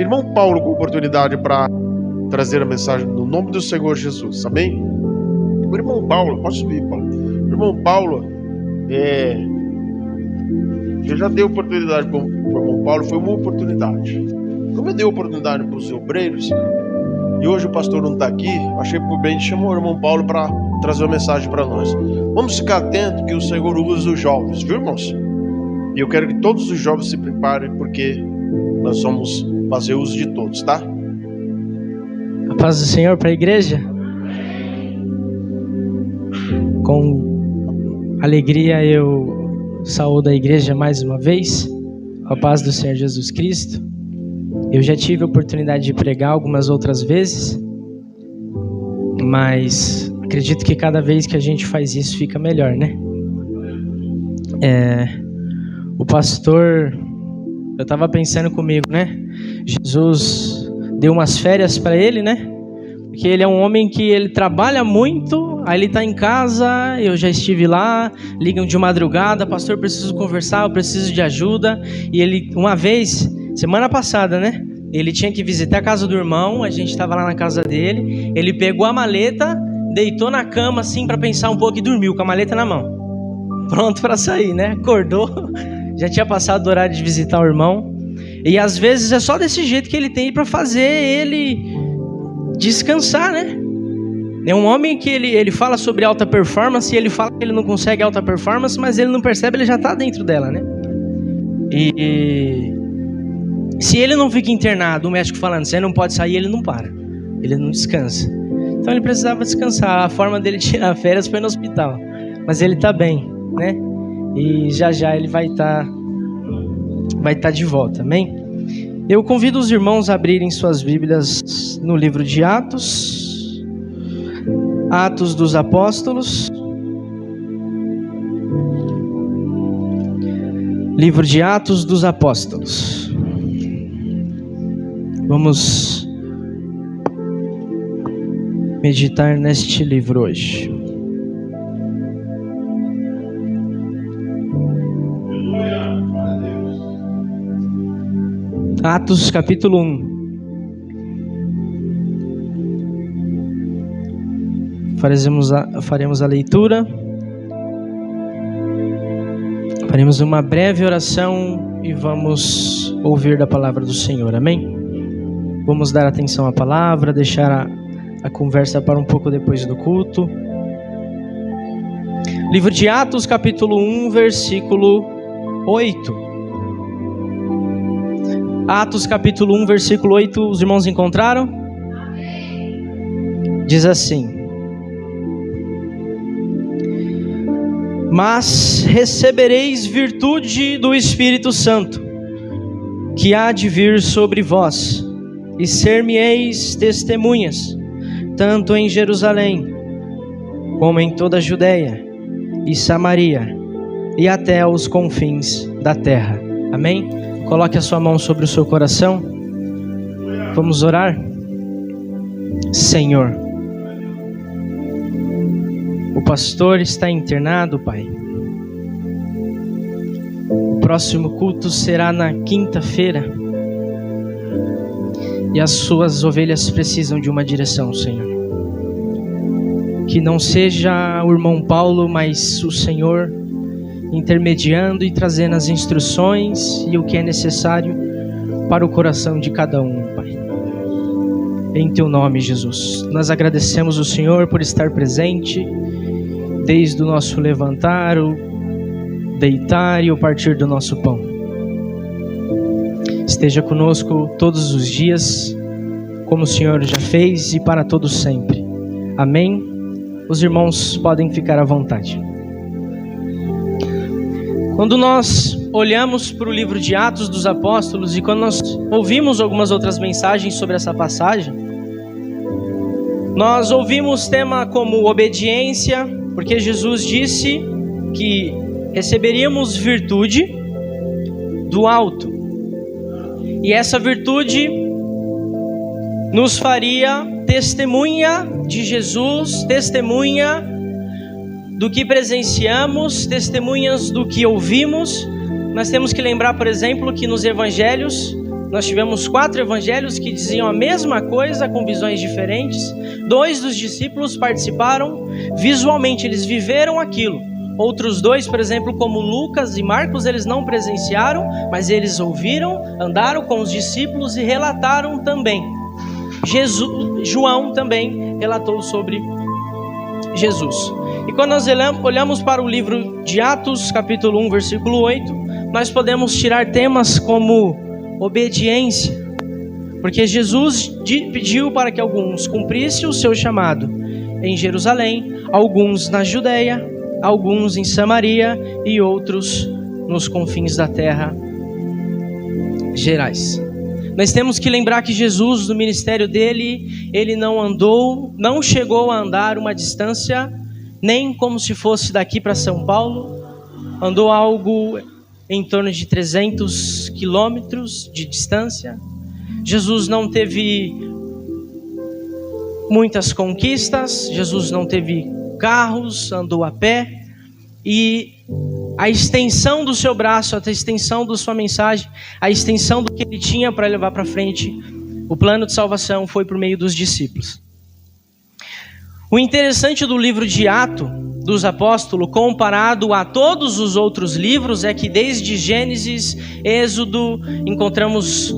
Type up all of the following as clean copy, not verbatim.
irmão Paulo com oportunidade para trazer a mensagem no nome do Senhor Jesus, amém? O irmão Paulo, pode subir, Paulo. O irmão Paulo, eu já dei oportunidade para o irmão Paulo, foi uma oportunidade. Como eu dei oportunidade para os obreiros, e hoje o pastor não está aqui, achei por bem de chamar o irmão Paulo para trazer uma mensagem para nós. Vamos ficar atentos que o Senhor usa os jovens, viu, irmãos? E eu quero que todos os jovens se preparem, porque nós vamos fazer uso de todos, tá? A paz do Senhor para a igreja. Com alegria eu saúdo a igreja mais uma vez. A paz do Senhor Jesus Cristo. Eu já tive a oportunidade de pregar algumas outras vezes, mas acredito que cada vez que a gente faz isso fica melhor, né? O pastor, eu estava pensando comigo, né? Jesus deu umas férias para ele, né? Porque ele é um homem que ele trabalha muito, aí ele está em casa, eu já estive lá, ligam de madrugada, pastor, preciso conversar, eu preciso de ajuda. E ele, uma vez, semana passada, né? Ele tinha que visitar a casa do irmão, a gente estava lá na casa dele, ele pegou a maleta, deitou na cama assim para pensar um pouco e dormiu com a maleta na mão. Pronto para sair, né? Acordou, já tinha passado do horário de visitar o irmão. E às vezes é só desse jeito que ele tem para fazer ele descansar, né? É um homem que ele fala sobre alta performance, e ele fala que ele não consegue alta performance, mas ele não percebe, ele já está dentro dela, né? E se ele não fica internado, o médico falando, você não pode sair, ele não para, ele não descansa. Então ele precisava descansar, a forma dele tirar férias foi no hospital, mas ele está bem, né? E já ele vai estar de volta, amém? Eu convido os irmãos a abrirem suas Bíblias no livro de Atos dos Apóstolos. Livro de Atos dos Apóstolos. Vamos meditar neste livro hoje. Atos capítulo 1. Faremos a leitura. Faremos uma breve oração e vamos ouvir da palavra do Senhor, amém? Vamos dar atenção à palavra, deixar a conversa para um pouco depois do culto. Livro de Atos capítulo 1, versículo 8. Atos capítulo 1, versículo 8, os irmãos encontraram? Diz assim: Mas recebereis virtude do Espírito Santo, que há de vir sobre vós, e ser-me-eis testemunhas, tanto em Jerusalém, como em toda a Judeia e Samaria, e até os confins da terra. Amém? Coloque a sua mão sobre o seu coração. Vamos orar. Senhor, o pastor está internado, Pai. O próximo culto será na quinta-feira. E as suas ovelhas precisam de uma direção, Senhor. Que não seja o irmão Paulo, mas o Senhor intermediando e trazendo as instruções e o que é necessário para o coração de cada um, Pai. Em Teu nome, Jesus. Nós agradecemos o Senhor por estar presente desde o nosso levantar, o deitar e o partir do nosso pão. Esteja conosco todos os dias, como o Senhor já fez, e para todos sempre. Amém? Os irmãos podem ficar à vontade. Quando nós olhamos para o livro de Atos dos Apóstolos e quando nós ouvimos algumas outras mensagens sobre essa passagem, nós ouvimos tema como obediência, porque Jesus disse que receberíamos virtude do alto. E essa virtude nos faria testemunha de Jesus, testemunha do que presenciamos, testemunhas do que ouvimos. Nós temos que lembrar, por exemplo, que nos evangelhos nós tivemos 4 evangelhos que diziam a mesma coisa com visões diferentes. 2 dos discípulos participaram visualmente, eles viveram aquilo. Outros 2, por exemplo, como Lucas e Marcos, eles não presenciaram, mas eles ouviram, andaram com os discípulos e relataram também. João também relatou sobre Jesus. E quando nós olhamos para o livro de Atos, capítulo 1, versículo 8, nós podemos tirar temas como obediência, porque Jesus pediu para que alguns cumprissem o seu chamado em Jerusalém, alguns na Judeia, alguns em Samaria e outros nos confins da terra gerais. Nós temos que lembrar que Jesus, no ministério dele, ele não chegou a andar uma distância, nem como se fosse daqui para São Paulo, andou algo em torno de 300 quilômetros de distância. Jesus não teve muitas conquistas, Jesus não teve carros, andou a pé, e a extensão do seu braço, a extensão da sua mensagem, a extensão do que ele tinha para levar para frente, o plano de salvação foi por meio dos discípulos. O interessante do livro de Atos dos Apóstolos, comparado a todos os outros livros, é que desde Gênesis, Êxodo, encontramos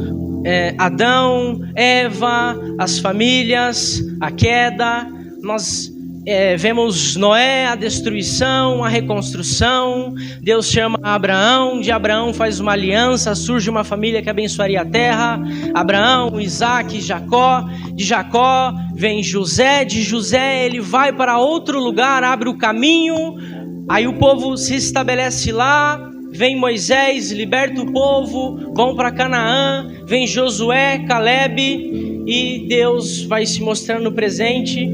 Adão, Eva, as famílias, a queda, nós vemos Noé, a destruição, a reconstrução. Deus chama Abraão, de Abraão faz uma aliança, surge uma família que abençoaria a terra. Abraão, Isaac, Jacó. De Jacó vem José, de José ele vai para outro lugar, abre o caminho, aí o povo se estabelece lá. Vem Moisés, liberta o povo, vão para Canaã, vem Josué, Calebe, e Deus vai se mostrando presente.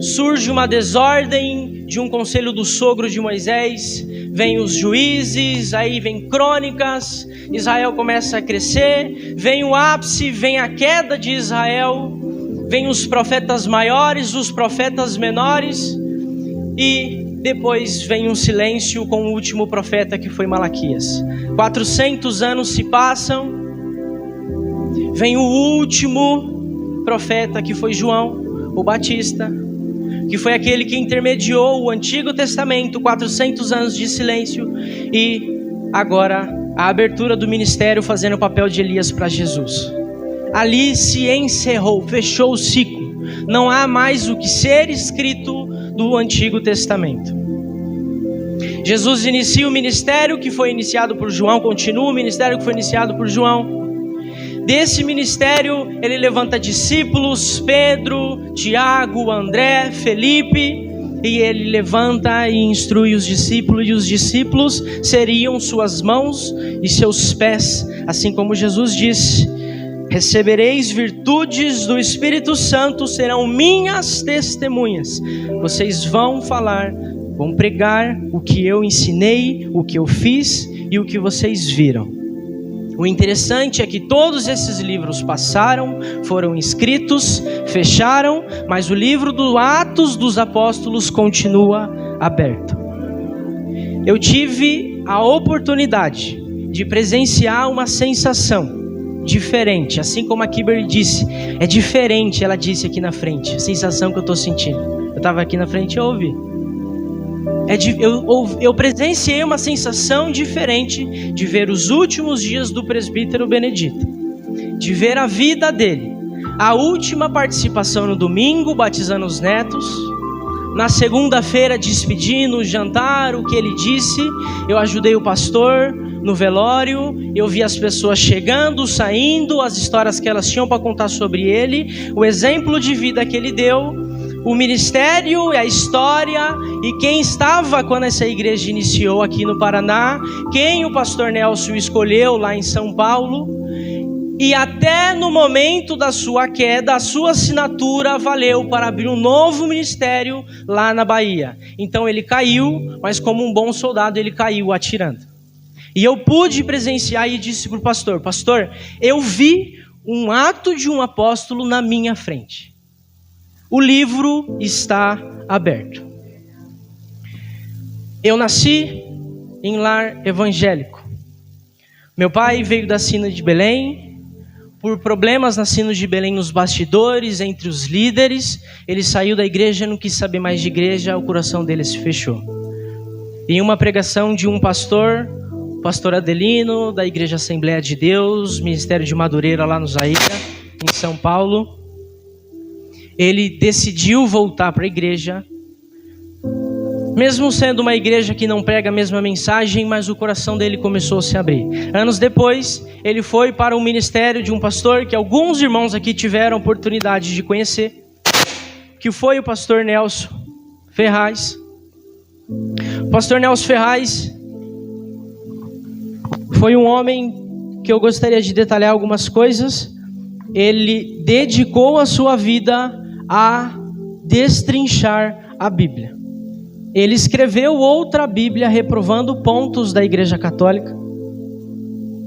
Surge uma desordem de um conselho do sogro de Moisés, vem os juízes, aí vem crônicas, Israel começa a crescer, vem o ápice, vem a queda de Israel, vem os profetas maiores, os profetas menores, e depois vem um silêncio com o último profeta que foi Malaquias. 400 anos se passam, vem o último profeta que foi João, o Batista, que foi aquele que intermediou o Antigo Testamento, 400 anos de silêncio, e agora a abertura do ministério fazendo o papel de Elias para Jesus. Ali se encerrou, fechou o ciclo, não há mais o que ser escrito do Antigo Testamento. Jesus inicia o ministério que foi iniciado por João, continua o ministério que foi iniciado por João. Desse ministério, ele levanta discípulos, Pedro, Tiago, André, Felipe, e ele levanta e instrui os discípulos, e os discípulos seriam suas mãos e seus pés, assim como Jesus disse: recebereis virtudes do Espírito Santo, serão minhas testemunhas. Vocês vão falar, vão pregar o que eu ensinei, o que eu fiz e o que vocês viram. O interessante é que todos esses livros passaram, foram escritos, fecharam, mas o livro dos Atos dos Apóstolos continua aberto. Eu tive a oportunidade de presenciar uma sensação diferente, assim como a Kimberly disse, é diferente, ela disse aqui na frente, a sensação que eu estou sentindo. Eu estava aqui na frente e ouvi. Eu presenciei uma sensação diferente de ver os últimos dias do presbítero Benedito, de ver a vida dele, a última participação no domingo, batizando os netos, na segunda-feira despedindo o jantar, o que ele disse. Eu ajudei o pastor no velório, eu vi as pessoas chegando, saindo, as histórias que elas tinham para contar sobre ele, o exemplo de vida que ele deu, o ministério e a história, e quem estava quando essa igreja iniciou aqui no Paraná, quem o pastor Nelson escolheu lá em São Paulo, e até no momento da sua queda, a sua assinatura valeu para abrir um novo ministério lá na Bahia. Então ele caiu, mas como um bom soldado ele caiu atirando. E eu pude presenciar e disse para o pastor: pastor, eu vi um ato de um apóstolo na minha frente. O livro está aberto. Eu nasci em lar evangélico. Meu pai veio da sina de Belém, por problemas na Sinos de Belém, nos bastidores, entre os líderes, ele saiu da igreja, não quis saber mais de igreja, o coração dele se fechou. Em uma pregação de um pastor, o pastor Adelino, da Igreja Assembleia de Deus, Ministério de Madureira, lá no Zaira, em São Paulo, ele decidiu voltar para a igreja, mesmo sendo uma igreja que não prega a mesma mensagem, mas o coração dele começou a se abrir. Anos depois, ele foi para o ministério de um pastor que alguns irmãos aqui tiveram a oportunidade de conhecer, que foi o pastor Nelson Ferraz. O pastor Nelson Ferraz foi um homem que eu gostaria de detalhar algumas coisas. Ele dedicou a sua vida a destrinchar a Bíblia. Ele escreveu outra Bíblia reprovando pontos da Igreja Católica,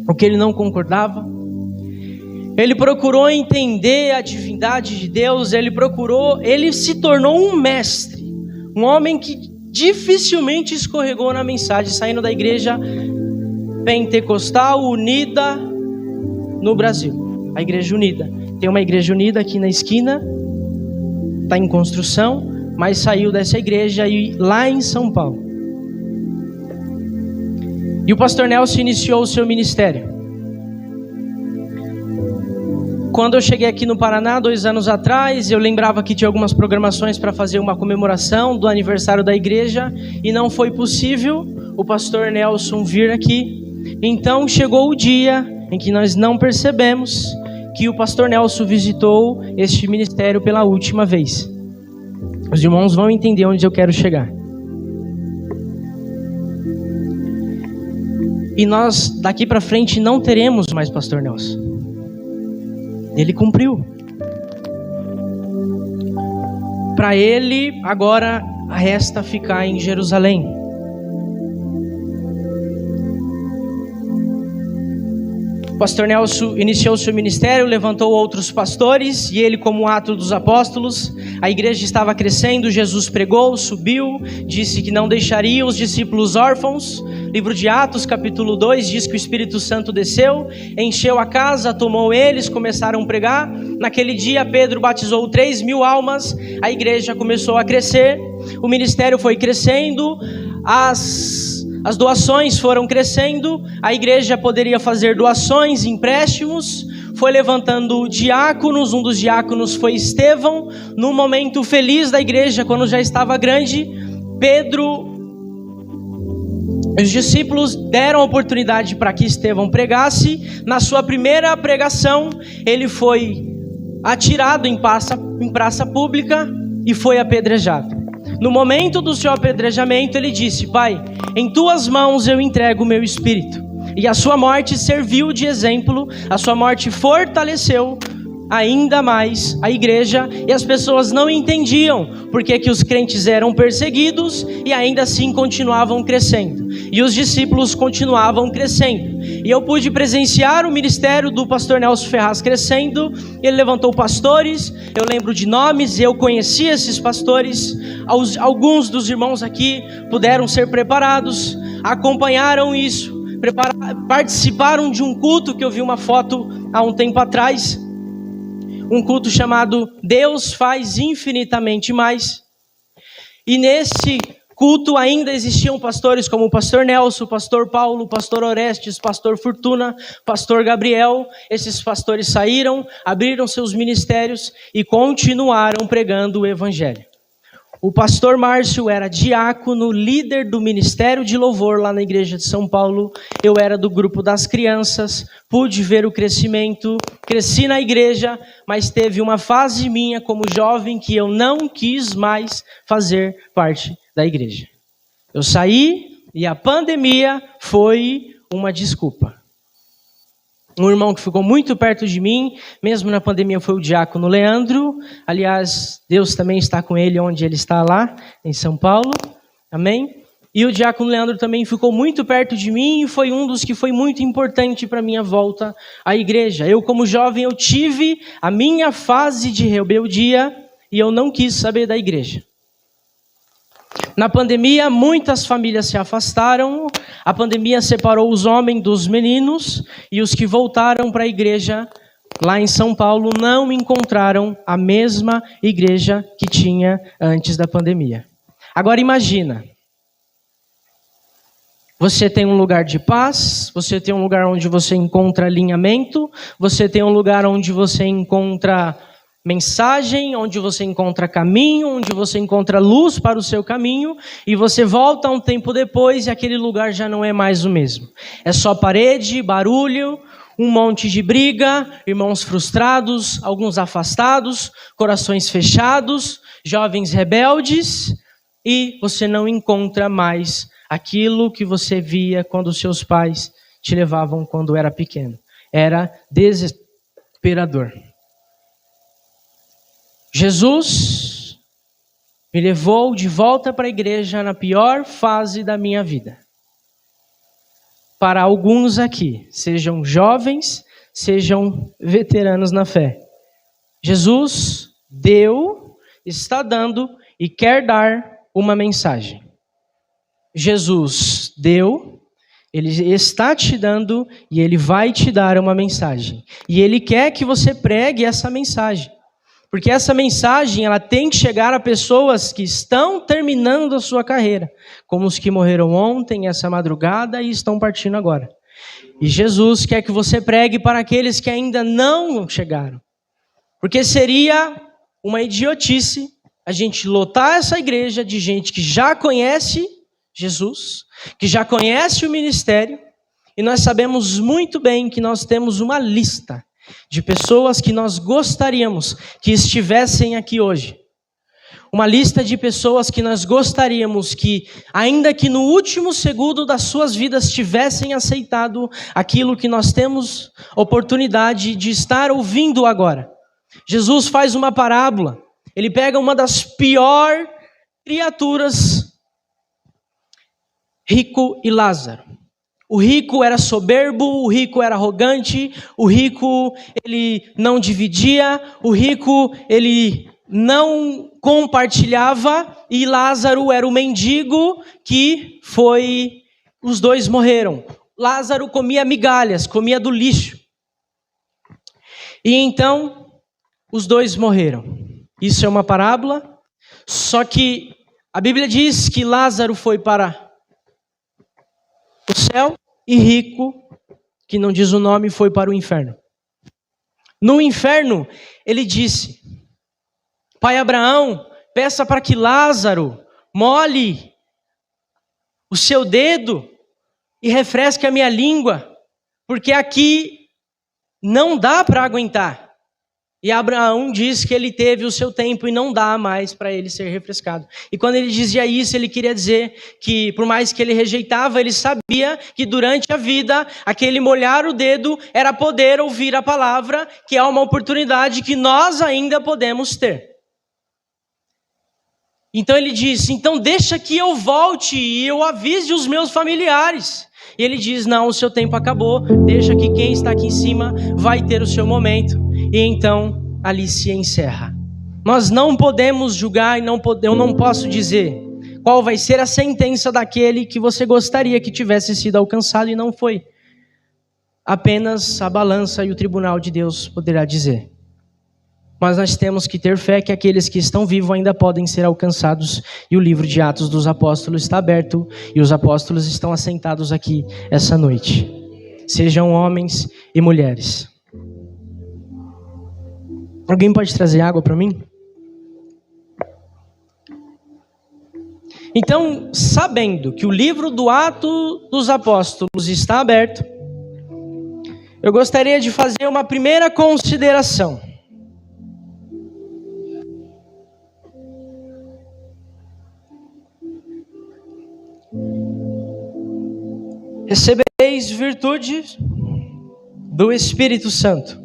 o que ele não concordava. Ele procurou entender a divindade de Deus, ele se tornou um mestre, um homem que dificilmente escorregou na mensagem, saindo da Igreja Pentecostal Unida no Brasil. A Igreja Unida. Tem uma Igreja Unida aqui na esquina, está em construção, mas saiu dessa igreja e lá em São Paulo. E o pastor Nelson iniciou o seu ministério. Quando eu cheguei aqui no Paraná, 2 anos atrás, eu lembrava que tinha algumas programações para fazer uma comemoração do aniversário da igreja e não foi possível o pastor Nelson vir aqui. Então chegou o dia em que nós não percebemos que o pastor Nelson visitou este ministério pela última vez. Os irmãos vão entender onde eu quero chegar. E nós, daqui para frente, não teremos mais pastor Nelson. Ele cumpriu. Para ele, agora resta ficar em Jerusalém. O pastor Nelson iniciou seu ministério, levantou outros pastores, e ele, como ato dos apóstolos, a igreja estava crescendo, Jesus pregou, subiu, disse que não deixaria os discípulos órfãos. Livro de Atos, capítulo 2, diz que o Espírito Santo desceu, encheu a casa, tomou eles, começaram a pregar. Naquele dia, Pedro batizou 3.000 almas, a igreja começou a crescer, o ministério foi crescendo, as doações foram crescendo, a igreja poderia fazer doações, empréstimos, foi levantando diáconos, um dos diáconos foi Estevão. No momento feliz da igreja, quando já estava grande, Pedro, os discípulos deram a oportunidade para que Estevão pregasse. Na sua primeira pregação, ele foi atirado em praça pública e foi apedrejado. No momento do seu apedrejamento, ele disse: Pai, em tuas mãos eu entrego o meu espírito. E a sua morte serviu de exemplo, a sua morte fortaleceu ainda mais a igreja, e as pessoas não entendiam porque que os crentes eram perseguidos e ainda assim continuavam crescendo. E os discípulos continuavam crescendo. E eu pude presenciar o ministério do pastor Nelson Ferraz crescendo. Ele levantou pastores, eu lembro de nomes, eu conheci esses pastores. Alguns dos irmãos aqui puderam ser preparados, acompanharam isso, participaram de um culto que eu vi uma foto há um tempo atrás. Um culto chamado Deus Faz Infinitamente Mais. E nesse culto ainda existiam pastores como o pastor Nelson, o pastor Paulo, o pastor Orestes, pastor Fortuna, pastor Gabriel. Esses pastores saíram, abriram seus ministérios e continuaram pregando o evangelho. O pastor Márcio era diácono, líder do ministério de louvor lá na igreja de São Paulo. Eu era do grupo das crianças, pude ver o crescimento, cresci na igreja, mas teve uma fase minha como jovem que eu não quis mais fazer parte da igreja. Eu saí e a pandemia foi uma desculpa. Um irmão que ficou muito perto de mim, mesmo na pandemia, foi o diácono Leandro. Aliás, Deus também está com ele onde ele está lá, em São Paulo. Amém? E o diácono Leandro também ficou muito perto de mim e foi um dos que foi muito importante para a minha volta à igreja. Eu, como jovem, eu tive a minha fase de rebeldia e eu não quis saber da igreja. Na pandemia, muitas famílias se afastaram, a pandemia separou os homens dos meninos, e os que voltaram para a igreja lá em São Paulo, não encontraram a mesma igreja que tinha antes da pandemia. Agora imagina, você tem um lugar de paz, você tem um lugar onde você encontra alinhamento, você tem um lugar onde você encontra mensagem, onde você encontra caminho, onde você encontra luz para o seu caminho, e você volta um tempo depois e aquele lugar já não é mais o mesmo. É só parede, barulho, um monte de briga, irmãos frustrados, alguns afastados, corações fechados, jovens rebeldes, e você não encontra mais aquilo que você via quando seus pais te levavam quando era pequeno. Era desesperador. Jesus me levou de volta para a igreja na pior fase da minha vida. Para alguns aqui, sejam jovens, sejam veteranos na fé. Jesus deu, está dando e quer dar uma mensagem. Jesus deu, Ele está te dando e Ele vai te dar uma mensagem. E Ele quer que você pregue essa mensagem. Porque essa mensagem, ela tem que chegar a pessoas que estão terminando a sua carreira, como os que morreram ontem, essa madrugada, e estão partindo agora. E Jesus quer que você pregue para aqueles que ainda não chegaram. Porque seria uma idiotice a gente lotar essa igreja de gente que já conhece Jesus, que já conhece o ministério, e nós sabemos muito bem que nós temos uma lista de pessoas que nós gostaríamos que estivessem aqui hoje. Uma lista de pessoas que nós gostaríamos que, ainda que no último segundo das suas vidas, tivessem aceitado aquilo que nós temos oportunidade de estar ouvindo agora. Jesus faz uma parábola. Ele pega uma das piores criaturas, rico e Lázaro. O rico era soberbo, o rico era arrogante, o rico ele não dividia, o rico ele não compartilhava, e Lázaro era o mendigo que foi... Os dois morreram. Lázaro comia migalhas, comia do lixo. E então, os dois morreram. Isso é uma parábola, só que a Bíblia diz que Lázaro foi para o céu e rico, que não diz o nome, foi para o inferno. No inferno, ele disse: Pai Abraão, peça para que Lázaro molhe o seu dedo e refresque a minha língua, porque aqui não dá para aguentar. E Abraão diz que ele teve o seu tempo e não dá mais para ele ser refrescado. E quando ele dizia isso, ele queria dizer que, por mais que ele rejeitava, ele sabia que durante a vida, aquele molhar o dedo era poder ouvir a palavra, que é uma oportunidade que nós ainda podemos ter. Então ele disse: então deixa que eu volte e eu avise os meus familiares. E ele diz: não, o seu tempo acabou, deixa que quem está aqui em cima vai ter o seu momento. E então ali se encerra. Nós não podemos julgar e eu não posso dizer qual vai ser a sentença daquele que você gostaria que tivesse sido alcançado e não foi. Apenas a balança e o tribunal de Deus poderá dizer. Mas nós temos que ter fé que aqueles que estão vivos ainda podem ser alcançados. E o livro de Atos dos Apóstolos está aberto e os apóstolos estão assentados aqui essa noite. Sejam homens e mulheres. Alguém pode trazer água para mim? Então, sabendo que o livro do Atos dos Apóstolos está aberto, eu gostaria de fazer uma primeira consideração. Recebereis virtude do Espírito Santo.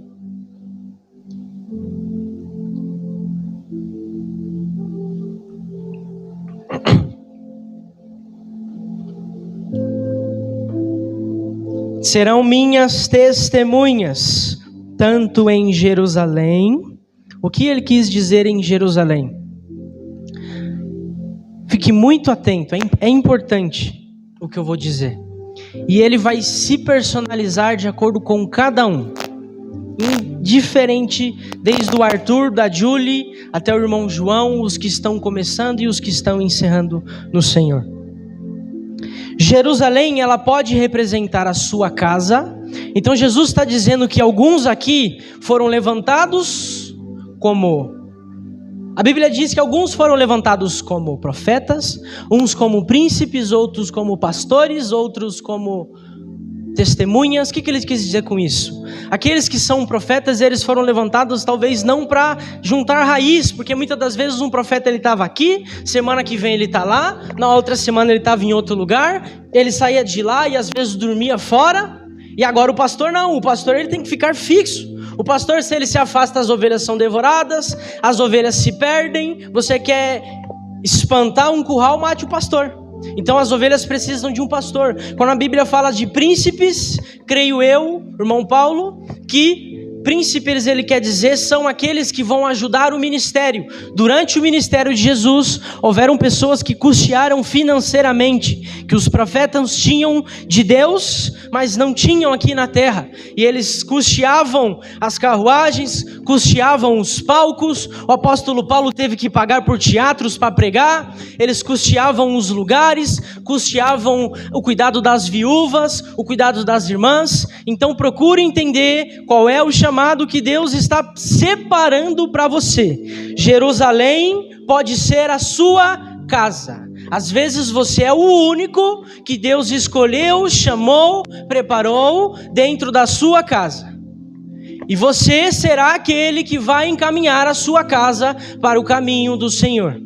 Serão minhas testemunhas, tanto em Jerusalém. O que ele quis dizer em Jerusalém? Fique muito atento, é importante o que eu vou dizer. E ele vai se personalizar de acordo com cada um. indiferente, desde o Arthur, da Julie, até o irmão João, os que estão começando e os que estão encerrando no Senhor. Jerusalém, ela pode representar a sua casa. Então Jesus está dizendo que alguns aqui foram levantados como... A Bíblia diz que alguns foram levantados como profetas, uns como príncipes, outros como pastores, outros como testemunhas. O que ele quis dizer com isso? Aqueles que são profetas, eles foram levantados talvez não para juntar raiz, porque muitas das vezes um profeta ele estava aqui, semana que vem ele está lá, na outra semana ele estava em outro lugar, ele saía de lá e às vezes dormia fora, e agora o pastor não, o pastor ele tem que ficar fixo. O pastor, se ele se afasta, as ovelhas são devoradas, as ovelhas se perdem. Você quer espantar um curral, mate o pastor. Então as ovelhas precisam de um pastor. Quando a Bíblia fala de príncipes, creio eu, irmão Paulo, que príncipes ele quer dizer são aqueles que vão ajudar o ministério. Durante o ministério de Jesus, houveram pessoas que custearam financeiramente, que os profetas tinham de Deus, mas não tinham aqui na terra. E eles custeavam as carruagens, custeavam os palcos. O apóstolo Paulo teve que pagar por teatros para pregar. Eles custeavam os lugares, custeavam o cuidado das viúvas, o cuidado das irmãs. Então procure entender qual é o chamado que Deus está separando para você. Jerusalém pode ser a sua casa. Às vezes você é o único que Deus escolheu, chamou, preparou dentro da sua casa. E você será aquele que vai encaminhar a sua casa para o caminho do Senhor.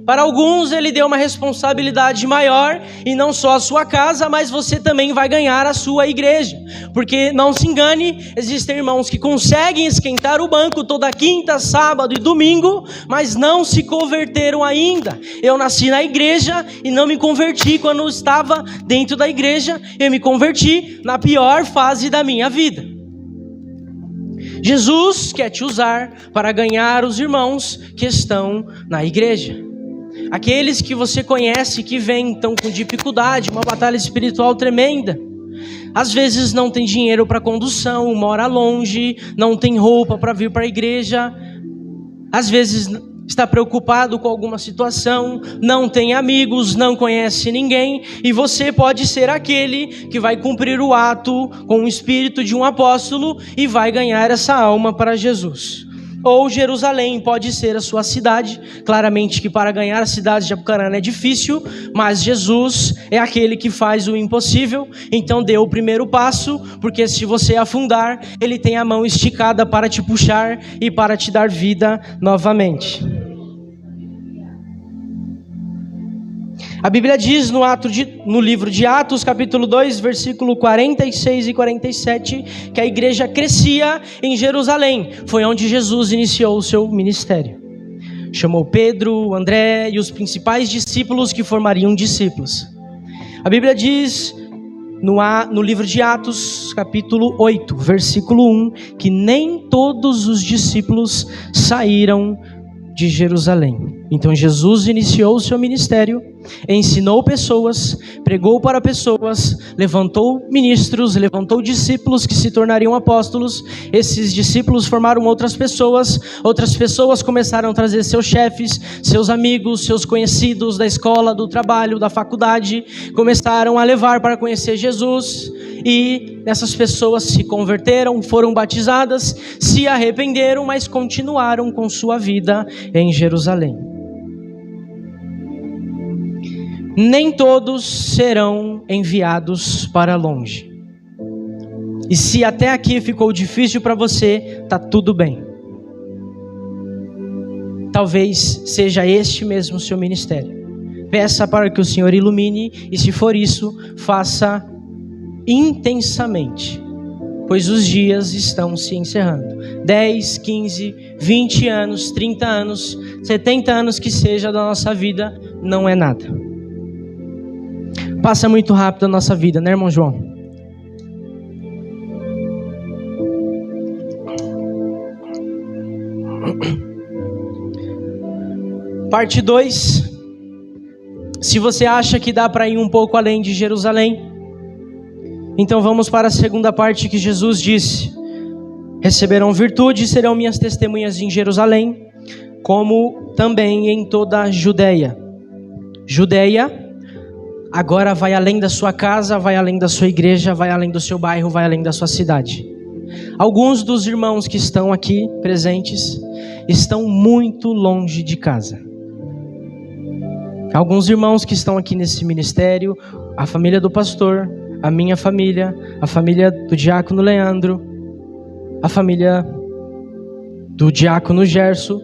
Para alguns ele deu uma responsabilidade maior, e não só a sua casa, mas você também vai ganhar a sua igreja. Porque não se engane, existem irmãos que conseguem esquentar o banco toda quinta, sábado e domingo, mas não se converteram ainda. Eu nasci na igreja e não me converti quando eu estava dentro da igreja, eu me converti na pior fase da minha vida. Jesus quer te usar para ganhar os irmãos que estão na igreja. Aqueles que você conhece que vêm então com dificuldade, uma batalha espiritual tremenda. Às vezes não tem dinheiro para condução, mora longe, não tem roupa para vir para a igreja. Às vezes está preocupado com alguma situação, não tem amigos, não conhece ninguém. E você pode ser aquele que vai cumprir o ato com o espírito de um apóstolo e vai ganhar essa alma para Jesus. Ou Jerusalém pode ser a sua cidade. Claramente que para ganhar a cidade de Apucarana é difícil, mas Jesus é aquele que faz o impossível. Então dê o primeiro passo, porque se você afundar, Ele tem a mão esticada para te puxar e para te dar vida novamente. A Bíblia diz no livro de Atos, capítulo 2, versículo 46 e 47, que a igreja crescia em Jerusalém. Foi onde Jesus iniciou o seu ministério. Chamou Pedro, André e os principais discípulos que formariam discípulos. A Bíblia diz no livro de Atos, capítulo 8, versículo 1, que nem todos os discípulos saíram de Jerusalém. Então Jesus iniciou o seu ministério, ensinou pessoas, pregou para pessoas, levantou ministros, levantou discípulos que se tornariam apóstolos. Esses discípulos formaram outras pessoas começaram a trazer seus chefes, seus amigos, seus conhecidos da escola, do trabalho, da faculdade, começaram a levar para conhecer Jesus, e essas pessoas se converteram, foram batizadas, se arrependeram, mas continuaram com sua vida em Jerusalém. Nem todos serão enviados para longe. E se até aqui ficou difícil para você, tá tudo bem. Talvez seja este mesmo o seu ministério. Peça para que o Senhor ilumine, e se for isso, faça intensamente, pois os dias estão se encerrando. 10, 15, 20 anos, 30 anos, 70 anos que seja da nossa vida, não é nada. Passa muito rápido a nossa vida, né, irmão João? Parte 2. Se você acha que dá para ir um pouco além de Jerusalém, então vamos para a segunda parte que Jesus disse. receberão virtude e serão minhas testemunhas em Jerusalém, como também em toda a Judeia. Judeia agora vai além da sua casa, vai além da sua igreja, vai além do seu bairro, vai além da sua cidade. Alguns dos irmãos que estão aqui presentes estão muito longe de casa. Alguns irmãos que estão aqui nesse ministério, a família do pastor, a minha família, a família do diácono Leandro, a família do diácono Gerson,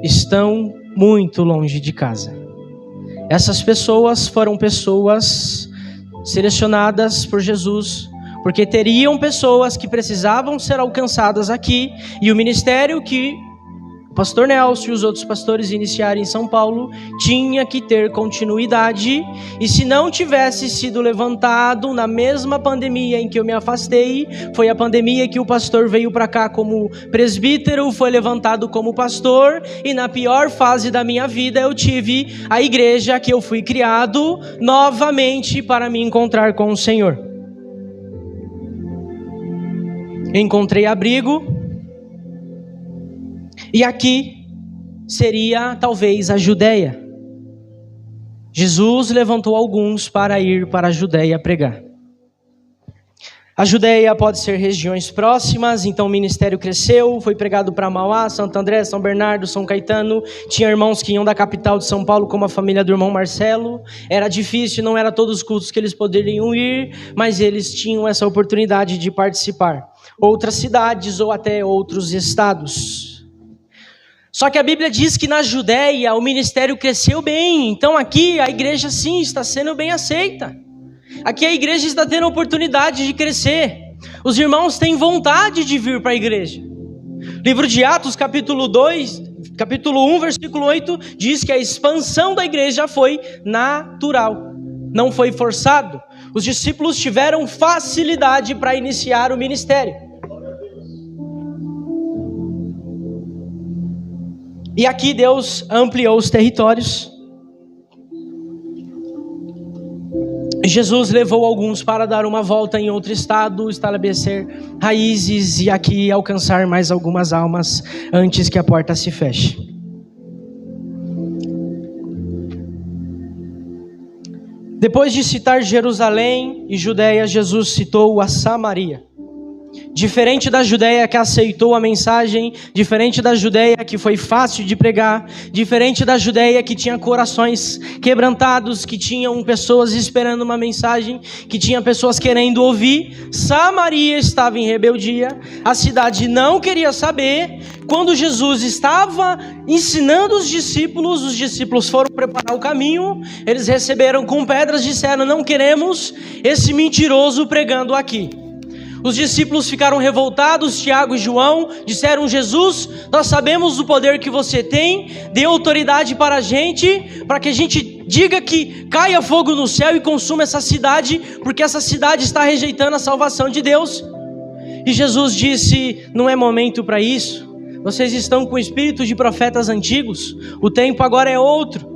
estão muito longe de casa. Essas pessoas foram pessoas selecionadas por Jesus, porque teriam pessoas que precisavam ser alcançadas aqui, e o ministério que o pastor Nelson e os outros pastores iniciaram em São Paulo tinha que ter continuidade, e se não tivesse sido levantado na mesma pandemia em que eu me afastei, foi a pandemia que o pastor veio para cá como presbítero, foi levantado como pastor, e na pior fase da minha vida eu tive a igreja que eu fui criado novamente para me encontrar com o Senhor. Encontrei abrigo, e aqui seria talvez a Judeia. Jesus levantou alguns para ir para a Judeia pregar. A Judeia pode ser regiões próximas, então o ministério cresceu, foi pregado para Mauá, Santo André, São Bernardo, São Caetano. Tinha irmãos que iam da capital de São Paulo, como a família do irmão Marcelo. Era difícil, não era todos os cultos que eles poderiam ir, mas eles tinham essa oportunidade de participar. Outras cidades ou até outros estados. Só que a Bíblia diz que na Judeia o ministério cresceu bem. Então aqui a igreja sim está sendo bem aceita. Aqui a igreja está tendo a oportunidade de crescer. Os irmãos têm vontade de vir para a igreja. Livro de Atos, capítulo 1, versículo 8, diz que a expansão da igreja foi natural, não foi forçado. Os discípulos tiveram facilidade para iniciar o ministério. E aqui Deus ampliou os territórios. Jesus levou alguns para dar uma volta em outro estado, estabelecer raízes e aqui alcançar mais algumas almas antes que a porta se feche. Depois de citar Jerusalém e Judeia, Jesus citou a Samaria. Diferente da Judeia que aceitou a mensagem, diferente da Judeia que foi fácil de pregar, diferente da Judeia que tinha corações quebrantados, que tinham pessoas esperando uma mensagem, que tinha pessoas querendo ouvir, Samaria estava em rebeldia, a cidade não queria saber. Quando Jesus estava ensinando os discípulos foram preparar o caminho, eles receberam com pedras, disseram: não queremos esse mentiroso pregando aqui. Os discípulos ficaram revoltados, Tiago e João disseram: Jesus, nós sabemos do poder que você tem, dê autoridade para a gente, para que a gente diga que caia fogo no céu e consuma essa cidade, porque essa cidade está rejeitando a salvação de Deus. E Jesus disse: não é momento para isso, vocês estão com o espírito de profetas antigos, o tempo agora é outro.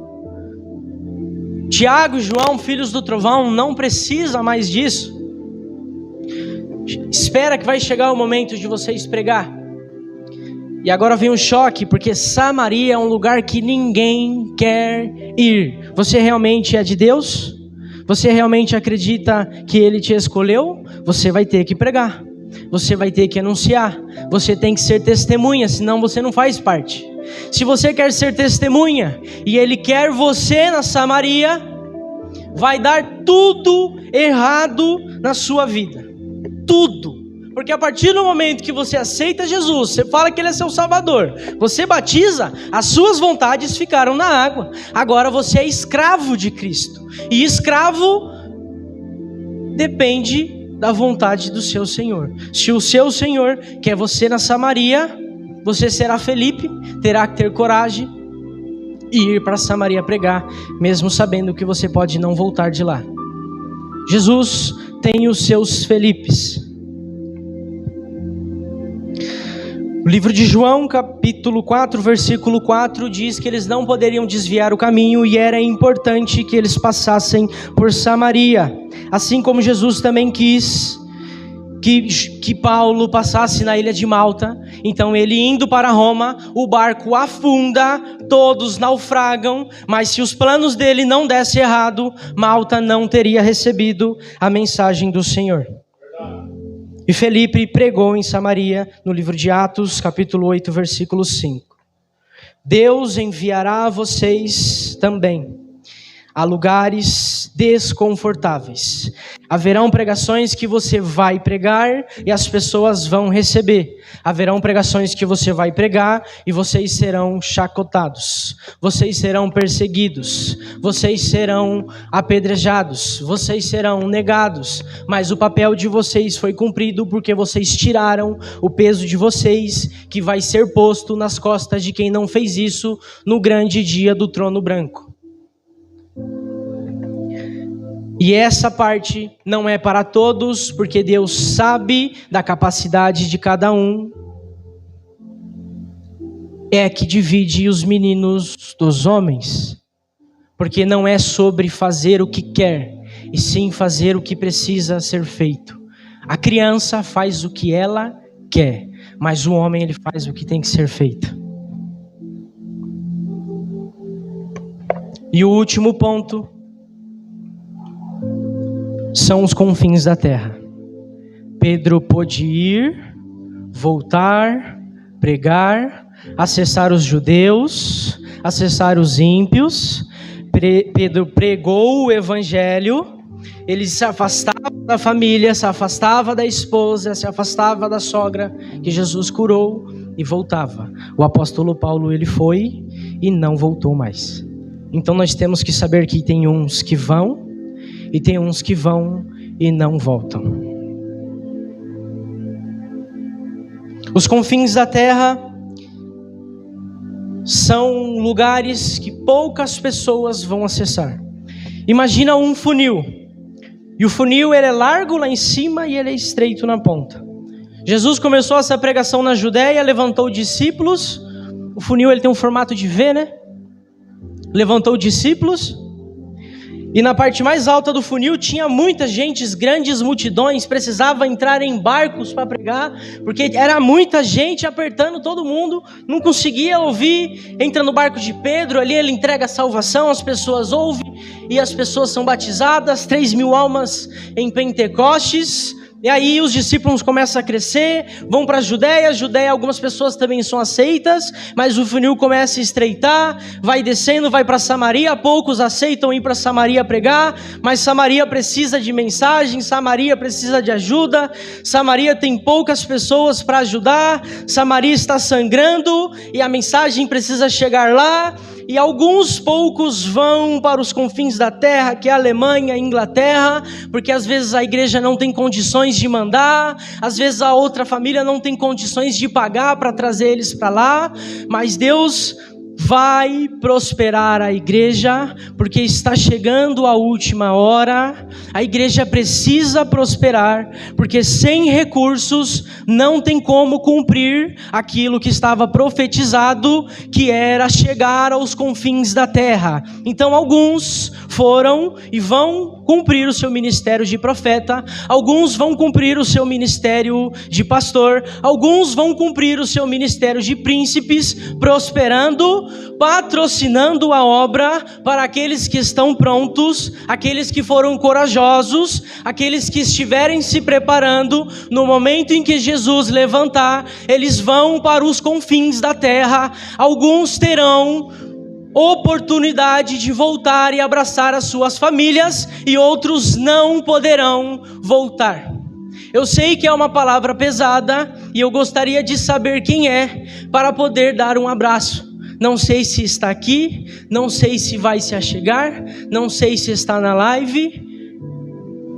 Tiago e João, filhos do trovão, não precisa mais disso. Espera que vai chegar o momento de vocês pregar. E agora vem um choque, porque Samaria é um lugar que ninguém quer ir. Você realmente é de Deus? Você realmente acredita que Ele te escolheu? Você vai ter que pregar. Você vai ter que anunciar. Você tem que ser testemunha, senão você não faz parte. Se você quer ser testemunha e Ele quer você na Samaria, vai dar tudo errado na sua vida. Tudo, porque a partir do momento que você aceita Jesus, você fala que Ele é seu Salvador, você batiza, as suas vontades ficaram na água. Agora você é escravo de Cristo, e escravo depende da vontade do seu Senhor. Se o seu Senhor quer você na Samaria, você será Felipe, terá que ter coragem e ir para Samaria pregar, mesmo sabendo que você pode não voltar de lá. Jesus tem os seus Felipes. O livro de João, capítulo 4, versículo 4, diz que eles não poderiam desviar o caminho e era importante que eles passassem por Samaria. Assim como Jesus também quis que Paulo passasse na ilha de Malta. Então ele indo para Roma, o barco afunda, todos naufragam, mas se os planos dele não dessem errado, Malta não teria recebido a mensagem do Senhor. E Felipe pregou em Samaria, no livro de Atos, capítulo 8, versículo 5. Deus enviará a vocês também a lugares desconfortáveis. Haverão pregações que você vai pregar e as pessoas vão receber. Haverão pregações que você vai pregar e vocês serão chacotados. Vocês serão perseguidos. Vocês serão apedrejados. Vocês serão negados. Mas o papel de vocês foi cumprido porque vocês tiraram o peso de vocês, que vai ser posto nas costas de quem não fez isso no grande dia do trono branco. E essa parte não é para todos, porque Deus sabe da capacidade de cada um. É que divide os meninos dos homens. Porque não é sobre fazer o que quer, e sim fazer o que precisa ser feito. A criança faz o que ela quer, mas o homem ele faz o que tem que ser feito. E o último ponto são os confins da terra. Pedro pôde ir, voltar, pregar, acessar os judeus, acessar os ímpios. Pedro pregou o evangelho, ele se afastava da família, se afastava da esposa, se afastava da sogra que Jesus curou e voltava. O apóstolo Paulo, ele foi e não voltou mais. Então nós temos que saber que tem uns que vão e tem uns que vão e não voltam. Os confins da terra são lugares que poucas pessoas vão acessar. Imagina um funil. E o funil ele é largo lá em cima e ele é estreito na ponta. Jesus começou essa pregação na Judéia, levantou discípulos. O funil ele tem um formato de V, né? Levantou discípulos. E na parte mais alta do funil tinha muita gente, grandes multidões, precisava entrar em barcos para pregar, porque era muita gente apertando todo mundo, não conseguia ouvir. Entra no barco de Pedro, ali ele entrega a salvação, as pessoas ouvem e as pessoas são batizadas, 3.000 almas em Pentecostes. E aí os discípulos começam a crescer, vão para a Judéia, algumas pessoas também são aceitas, mas o funil começa a estreitar, vai descendo, vai para Samaria, poucos aceitam ir para Samaria pregar, mas Samaria precisa de mensagem, Samaria precisa de ajuda, Samaria tem poucas pessoas para ajudar, Samaria está sangrando e a mensagem precisa chegar lá. E alguns poucos vão para os confins da terra, que é a Alemanha, a Inglaterra, porque às vezes a igreja não tem condições de mandar, às vezes a outra família não tem condições de pagar para trazer eles para lá, mas Deus vai prosperar a igreja, porque está chegando a última hora. A igreja precisa prosperar, porque sem recursos não tem como cumprir aquilo que estava profetizado, que era chegar aos confins da terra. Então alguns foram e vão cumprir o seu ministério de profeta, alguns vão cumprir o seu ministério de pastor, alguns vão cumprir o seu ministério de príncipes, prosperando, patrocinando a obra para aqueles que estão prontos, aqueles que foram corajosos, aqueles que estiverem se preparando. No momento em que Jesus levantar, eles vão para os confins da terra. Alguns terão oportunidade de voltar e abraçar as suas famílias, e outros não poderão voltar. Eu sei que é uma palavra pesada e eu gostaria de saber quem é para poder dar um abraço. Não sei se está aqui, não sei se vai se achegar, não sei se está na live,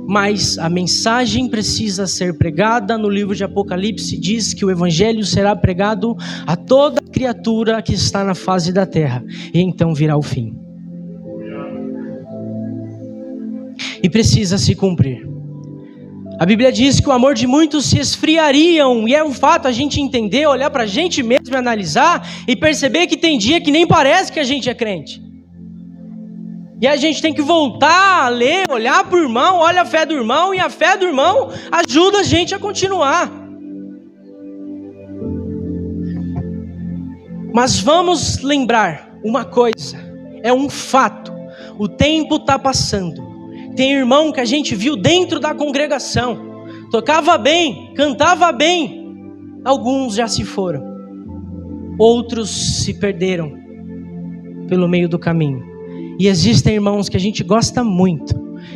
mas a mensagem precisa ser pregada. No livro de Apocalipse diz que o evangelho será pregado a toda criatura que está na face da terra, e então virá o fim. E precisa se cumprir. A Bíblia diz que o amor de muitos se esfriariam, e é um fato a gente entender, olhar para a gente mesmo e analisar, e perceber que tem dia que nem parece que a gente é crente. E a gente tem que voltar a ler, olhar para o irmão, olha a fé do irmão, e a fé do irmão ajuda a gente a continuar. Mas vamos lembrar uma coisa, é um fato, o tempo está passando. Tem irmão que a gente viu dentro da congregação, tocava bem, cantava bem, alguns já se foram, outros se perderam pelo meio do caminho. E existem irmãos que a gente gosta muito,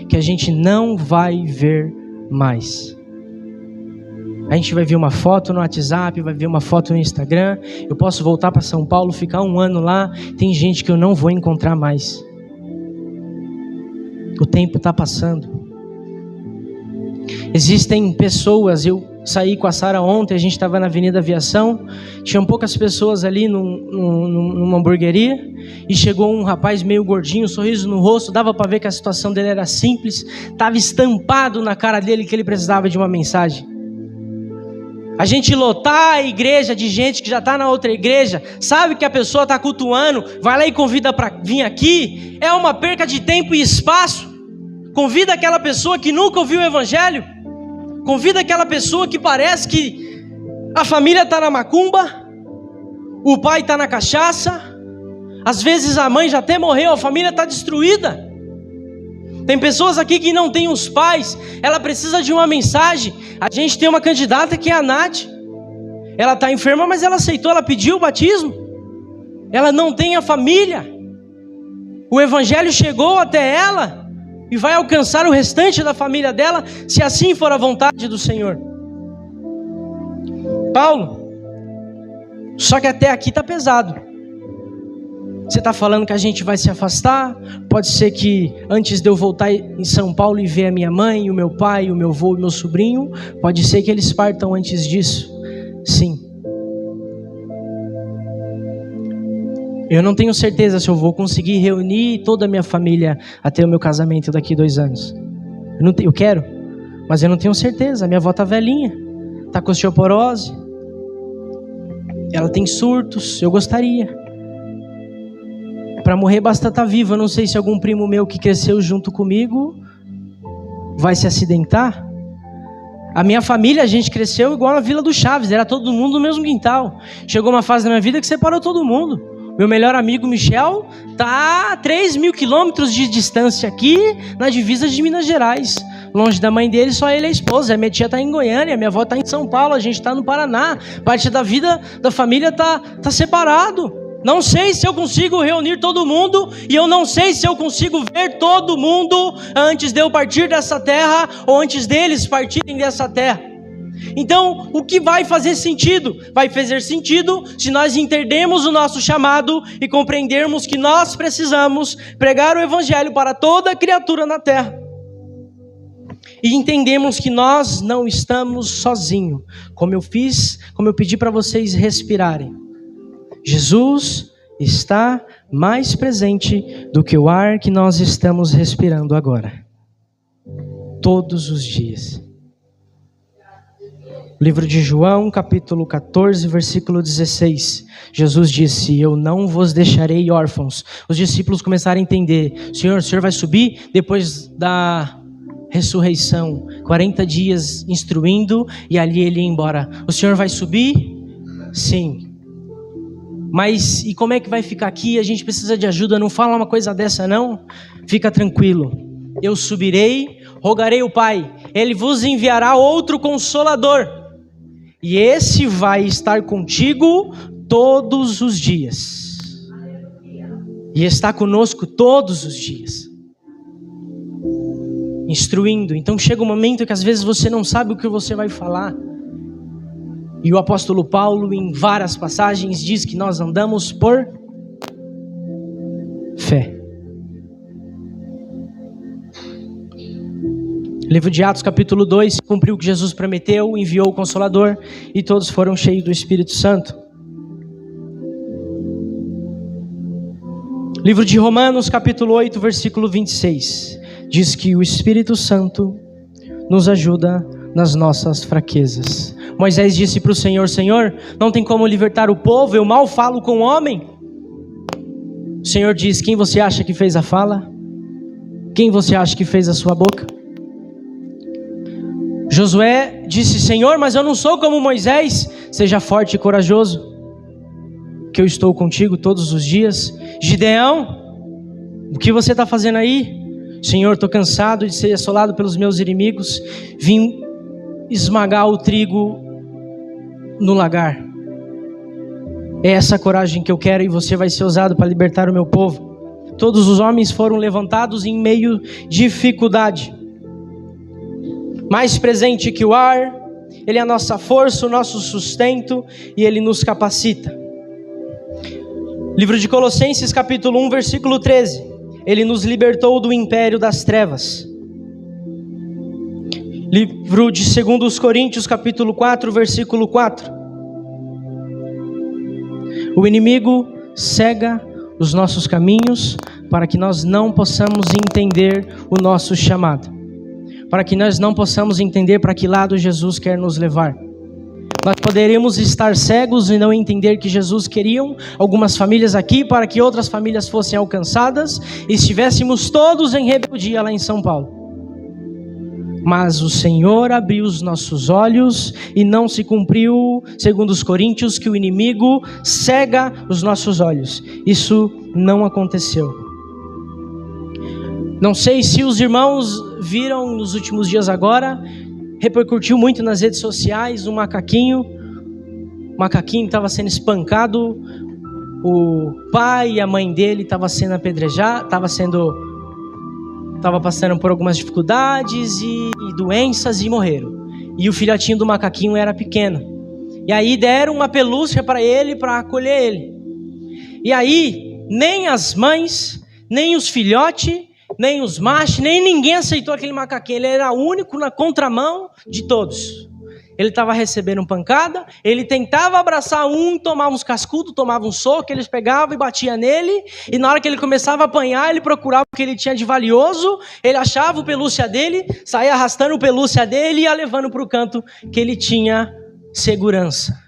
que a gente não vai ver mais. A gente vai ver uma foto no WhatsApp, vai ver uma foto no Instagram. Eu posso voltar para São Paulo, ficar 1 ano lá. Tem gente que eu não vou encontrar mais. O tempo está passando. Existem pessoas, eu saí com a Sara ontem, a gente estava na Avenida Aviação, tinham poucas pessoas ali numa hamburgueria, e chegou um rapaz meio gordinho, um sorriso no rosto, dava para ver que a situação dele era simples, estava estampado na cara dele que ele precisava de uma mensagem. A gente lotar a igreja de gente que já está na outra igreja, sabe que a pessoa está cultuando, vai lá e convida para vir aqui, é uma perca de tempo e espaço. Convida aquela pessoa que nunca ouviu o evangelho, convida aquela pessoa que parece que a família está na macumba, o pai está na cachaça, às vezes a mãe já até morreu, a família está destruída. Tem pessoas aqui que não têm os pais, ela precisa de uma mensagem. A gente tem uma candidata que é a Nath, ela está enferma, mas ela aceitou, ela pediu o batismo, ela não tem a família, o evangelho chegou até ela, e vai alcançar o restante da família dela, se assim for a vontade do Senhor. Paulo, só que até aqui está pesado. Você está falando que a gente vai se afastar? Pode ser que antes de eu voltar em São Paulo e ver a minha mãe, o meu pai, o meu avô e o meu sobrinho, pode ser que eles partam antes disso? Sim. Eu não tenho certeza se eu vou conseguir reunir toda a minha família até o meu casamento daqui 2 anos. Eu quero, mas eu não tenho certeza. A minha avó está velhinha, está com osteoporose, ela tem surtos, eu gostaria. Para morrer basta estar vivo. Eu não sei se algum primo meu que cresceu junto comigo vai se acidentar. A minha família, a gente cresceu igual na Vila do Chaves, era todo mundo no mesmo quintal. Chegou uma fase da minha vida que separou todo mundo. Meu melhor amigo Michel está a 3.000 quilômetros de distância aqui, na divisa de Minas Gerais. Longe da mãe dele, só ele e a esposa. A minha tia está em Goiânia, a minha avó está em São Paulo, a gente está no Paraná. Parte da vida da família está separado. Não sei se eu consigo reunir todo mundo, e eu não sei se eu consigo ver todo mundo antes de eu partir dessa terra, ou antes deles partirem dessa terra. Então, o que vai fazer sentido? Vai fazer sentido se nós entendermos o nosso chamado e compreendermos que nós precisamos pregar o evangelho para toda criatura na terra. E entendemos que nós não estamos sozinhos, como eu pedi para vocês respirarem. Jesus está mais presente do que o ar que nós estamos respirando agora. Todos os dias. Livro de João, capítulo 14, versículo 16. Jesus disse: eu não vos deixarei órfãos. Os discípulos começaram a entender: o Senhor vai subir depois da ressurreição, 40 dias instruindo, e ali ele ia embora. O Senhor vai subir? Sim. Mas e como é que vai ficar aqui? A gente precisa de ajuda. Não fala uma coisa dessa não. Fica tranquilo. Eu subirei, rogarei o Pai, Ele vos enviará outro Consolador, e esse vai estar contigo todos os dias. E está conosco todos os dias, instruindo. Então chega um momento que às vezes você não sabe o que você vai falar. E o apóstolo Paulo, em várias passagens, diz que nós andamos por fé. Livro de Atos, capítulo 2, cumpriu o que Jesus prometeu, enviou o Consolador, e todos foram cheios do Espírito Santo. Livro de Romanos, capítulo 8, versículo 26, diz que o Espírito Santo nos ajuda nas nossas fraquezas. Moisés disse para o Senhor: Senhor, não tem como libertar o povo, eu mal falo com o homem. O Senhor diz: quem você acha que fez a fala? Quem você acha que fez a sua boca? Josué disse: Senhor, mas eu não sou como Moisés. Seja forte e corajoso, que eu estou contigo todos os dias. Gideão, o que você está fazendo aí? Senhor, estou cansado de ser assolado pelos meus inimigos. Vim esmagar o trigo no lagar. É essa coragem que eu quero, e você vai ser usado para libertar o meu povo. Todos os homens foram levantados em meio dificuldade. Mais presente que o ar, Ele é a nossa força, o nosso sustento, e Ele nos capacita. Livro de Colossenses capítulo 1, versículo 13. Ele nos libertou do império das trevas. Livro de 2 Coríntios capítulo 4, versículo 4. O inimigo cega os nossos caminhos para que nós não possamos entender o nosso chamado, para que nós não possamos entender para que lado Jesus quer nos levar. Nós poderíamos estar cegos e não entender que Jesus queria algumas famílias aqui para que outras famílias fossem alcançadas e estivéssemos todos em rebeldia lá em São Paulo. Mas o Senhor abriu os nossos olhos e não se cumpriu, segundo os Coríntios, que o inimigo cega os nossos olhos. Isso não aconteceu. Não sei se os irmãos viram nos últimos dias agora, repercutiu muito nas redes sociais, um macaquinho estava sendo espancado, o pai e a mãe dele estavam sendo apedrejados, estava passando por algumas dificuldades e doenças e morreram. E o filhotinho do macaquinho era pequeno. E aí deram uma pelúcia para ele, para acolher ele. E aí, nem as mães, nem os filhotes, nem os machos, nem ninguém aceitou aquele macaquinho. Ele era o único na contramão de todos. Ele estava recebendo pancada, ele tentava abraçar um, tomava uns cascudos, tomava um soco, eles pegavam e batiam nele, e na hora que ele começava a apanhar, ele procurava o que ele tinha de valioso, ele achava o pelúcia dele, saía arrastando o pelúcia dele e ia levando para o canto que ele tinha segurança.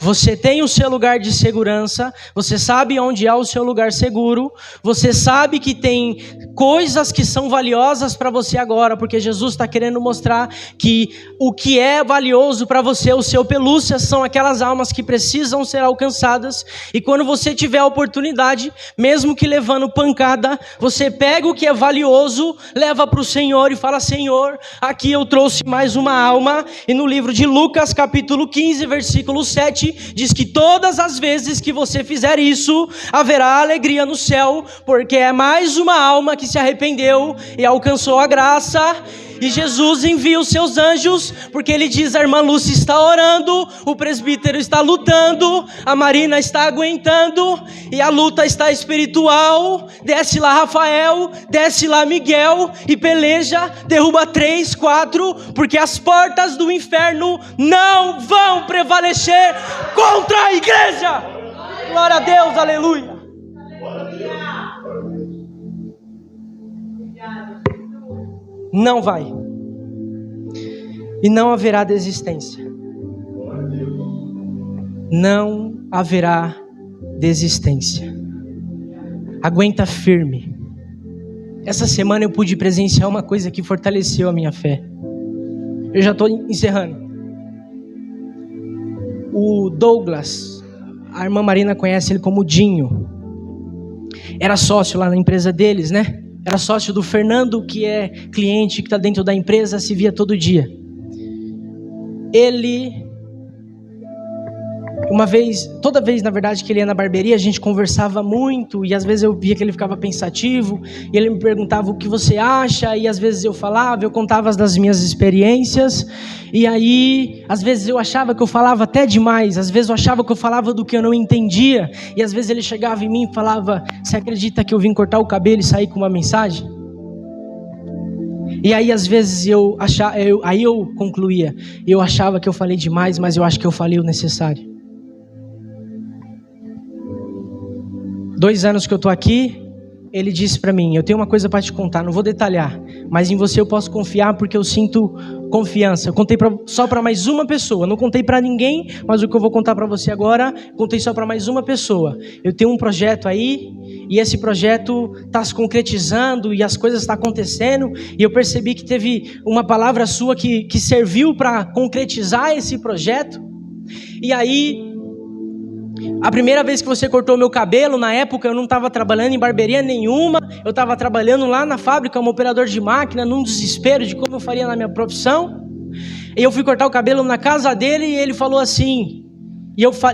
Você tem o seu lugar de segurança, você sabe onde é o seu lugar seguro, você sabe que tem coisas que são valiosas para você agora, porque Jesus está querendo mostrar que o que é valioso para você, o seu pelúcia, são aquelas almas que precisam ser alcançadas, e quando você tiver a oportunidade, mesmo que levando pancada, você pega o que é valioso, leva para o Senhor e fala: Senhor, aqui eu trouxe mais uma alma. E no livro de Lucas capítulo 15, versículo 7, diz que todas as vezes que você fizer isso, haverá alegria no céu, porque é mais uma alma que se arrependeu e alcançou a graça. E Jesus envia os seus anjos, porque ele diz: a irmã Lúcia está orando, o presbítero está lutando, a Marina está aguentando, e a luta está espiritual. Desce lá Rafael, desce lá Miguel, e peleja, derruba 3, 4, porque as portas do inferno não vão prevalecer contra a igreja. Glória a Deus, aleluia. Não vai. E não haverá desistência. Não haverá desistência. Aguenta firme. Essa semana eu pude presenciar uma coisa que fortaleceu a minha fé. Eu já estou encerrando. O Douglas, a irmã Marina conhece ele como Dinho. Era sócio lá na empresa deles, né? Era sócio do Fernando, que é cliente, que está dentro da empresa, se via todo dia. Ele, toda vez na verdade que ele ia na barbearia, a gente conversava muito, e às vezes eu via que ele ficava pensativo, e ele me perguntava: o que você acha? E às vezes eu falava, eu contava das minhas experiências, e aí às vezes eu achava que eu falava até demais, às vezes eu achava que eu falava do que eu não entendia, e às vezes ele chegava em mim e falava: você acredita que eu vim cortar o cabelo e sair com uma mensagem? E aí às vezes eu concluía: eu achava que eu falei demais, mas eu acho que eu falei o necessário. 2 anos que eu estou aqui, ele disse para mim: eu tenho uma coisa para te contar, não vou detalhar, mas em você eu posso confiar porque eu sinto confiança. Eu contei só para mais uma pessoa, não contei para ninguém, mas o que eu vou contar para você agora, contei só para mais uma pessoa. Eu tenho um projeto aí, e esse projeto está se concretizando e as coisas estão acontecendo, e eu percebi que teve uma palavra sua que serviu para concretizar esse projeto. E aí, a primeira vez que você cortou meu cabelo, na época eu não estava trabalhando em barbearia nenhuma, eu estava trabalhando lá na fábrica como operador de máquina, num desespero de como eu faria na minha profissão. E eu fui cortar o cabelo na casa dele e ele falou assim,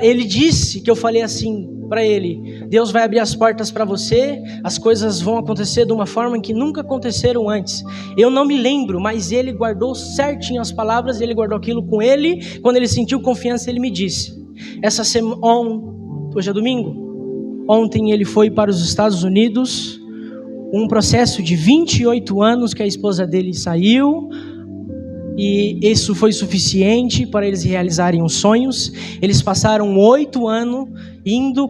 ele disse que eu falei assim para ele: Deus vai abrir as portas para você, as coisas vão acontecer de uma forma que nunca aconteceram antes. Eu não me lembro, mas ele guardou certinho as palavras, ele guardou aquilo com ele. Quando ele sentiu confiança, ele me disse: hoje é domingo, ontem ele foi para os Estados Unidos, um processo de 28 anos que a esposa dele saiu, e isso foi suficiente para eles realizarem os sonhos. Eles passaram 8 anos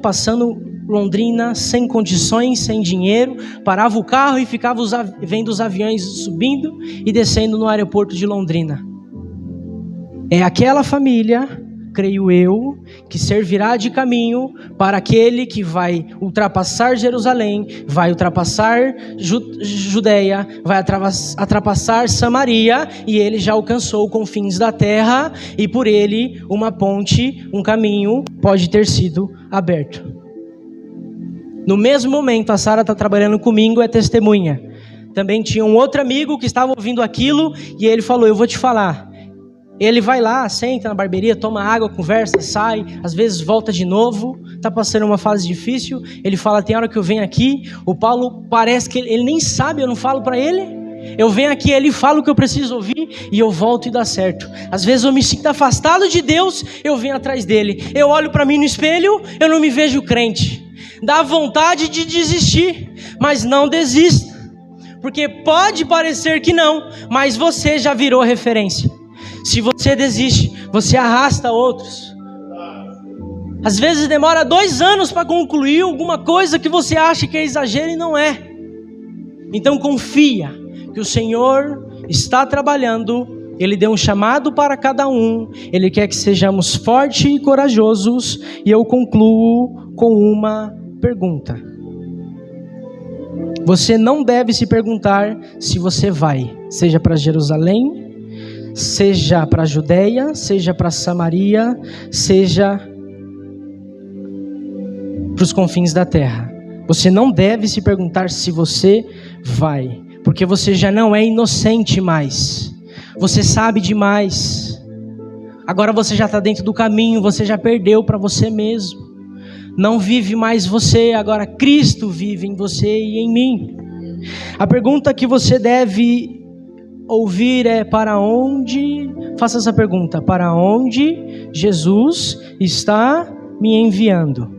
passando Londrina sem condições, sem dinheiro, parava o carro e ficava vendo os aviões subindo e descendo no aeroporto de Londrina. É aquela família, creio eu, que servirá de caminho para aquele que vai ultrapassar Jerusalém, vai ultrapassar Judeia, vai ultrapassar Samaria, e ele já alcançou confins da terra, e por ele uma ponte, um caminho pode ter sido aberto. No mesmo momento, a Sara está trabalhando comigo, é testemunha. Também tinha um outro amigo que estava ouvindo aquilo, e ele falou: eu vou te falar. Ele vai lá, senta na barbearia, toma água, conversa, sai, às vezes volta de novo, está passando uma fase difícil. Ele fala: tem hora que eu venho aqui, o Paulo parece que ele nem sabe, eu não falo para ele. Eu venho aqui, ele fala o que eu preciso ouvir e eu volto e dá certo. Às vezes eu me sinto afastado de Deus, eu venho atrás dele. Eu olho para mim no espelho, eu não me vejo crente. Dá vontade de desistir, mas não desista. Porque pode parecer que não, mas você já virou referência. Se você desiste, você arrasta outros. Às vezes demora 2 anos para concluir alguma coisa que você acha que é exagero e não é. Então confia que o Senhor está trabalhando. Ele deu um chamado para cada um. Ele quer que sejamos fortes e corajosos. E eu concluo com uma pergunta. Você não deve se perguntar se você vai, seja para Jerusalém, seja para a Judeia, seja para Samaria, seja para os confins da terra. Você não deve se perguntar se você vai, porque você já não é inocente mais. Você sabe demais. Agora você já está dentro do caminho, você já perdeu para você mesmo. Não vive mais você, agora Cristo vive em você e em mim. A pergunta que você deve ouvir é: para onde? Faça essa pergunta: para onde Jesus está me enviando?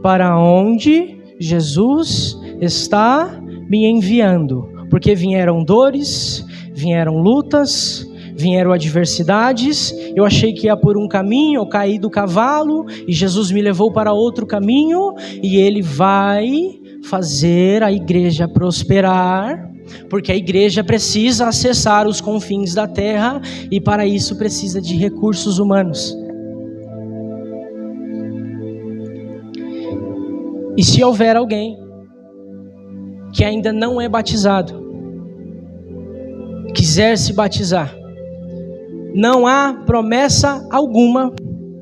Para onde Jesus está me enviando? Porque vieram dores, vieram lutas, vieram adversidades. Eu achei que ia por um caminho, eu caí do cavalo e Jesus me levou para outro caminho, e Ele vai fazer a igreja prosperar. Porque a igreja precisa acessar os confins da terra, e para isso precisa de recursos humanos. E se houver alguém que ainda não é batizado, quiser se batizar, não há promessa alguma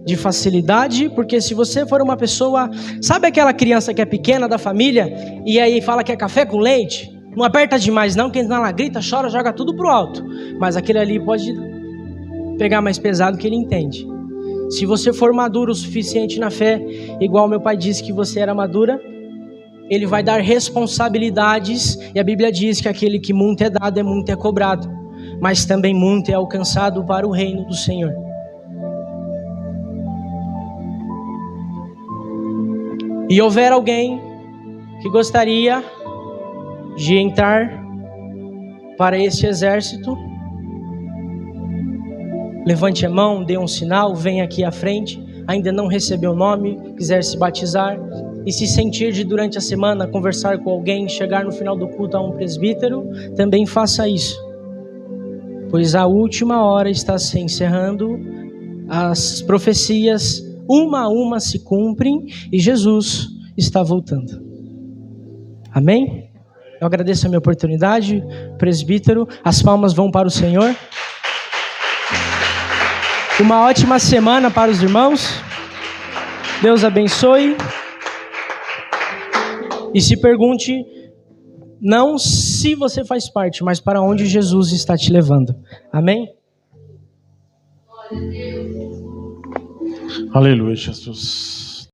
de facilidade, porque se você for uma pessoa, sabe aquela criança que é pequena da família, e aí fala que é café com leite? Não aperta demais não, quem ela grita, chora, joga tudo pro alto. Mas aquele ali pode pegar mais pesado, que ele entende. Se você for maduro o suficiente na fé, igual meu pai disse que você era madura, Ele vai dar responsabilidades. E a Bíblia diz que aquele que muito é dado, muito é cobrado. Mas também muito é alcançado para o reino do Senhor. E houver alguém que gostaria de entrar para este exército, levante a mão, dê um sinal, venha aqui à frente. Ainda não recebeu o nome, quiser se batizar e se sentir de durante a semana conversar com alguém, chegar no final do culto a um presbítero, também faça isso, pois a última hora está se encerrando, as profecias uma a uma se cumprem e Jesus está voltando. Amém? Eu agradeço a minha oportunidade, presbítero. As palmas vão para o Senhor. Uma ótima semana para os irmãos. Deus abençoe. E se pergunte, não se você faz parte, mas para onde Jesus está te levando. Amém? Aleluia, Jesus.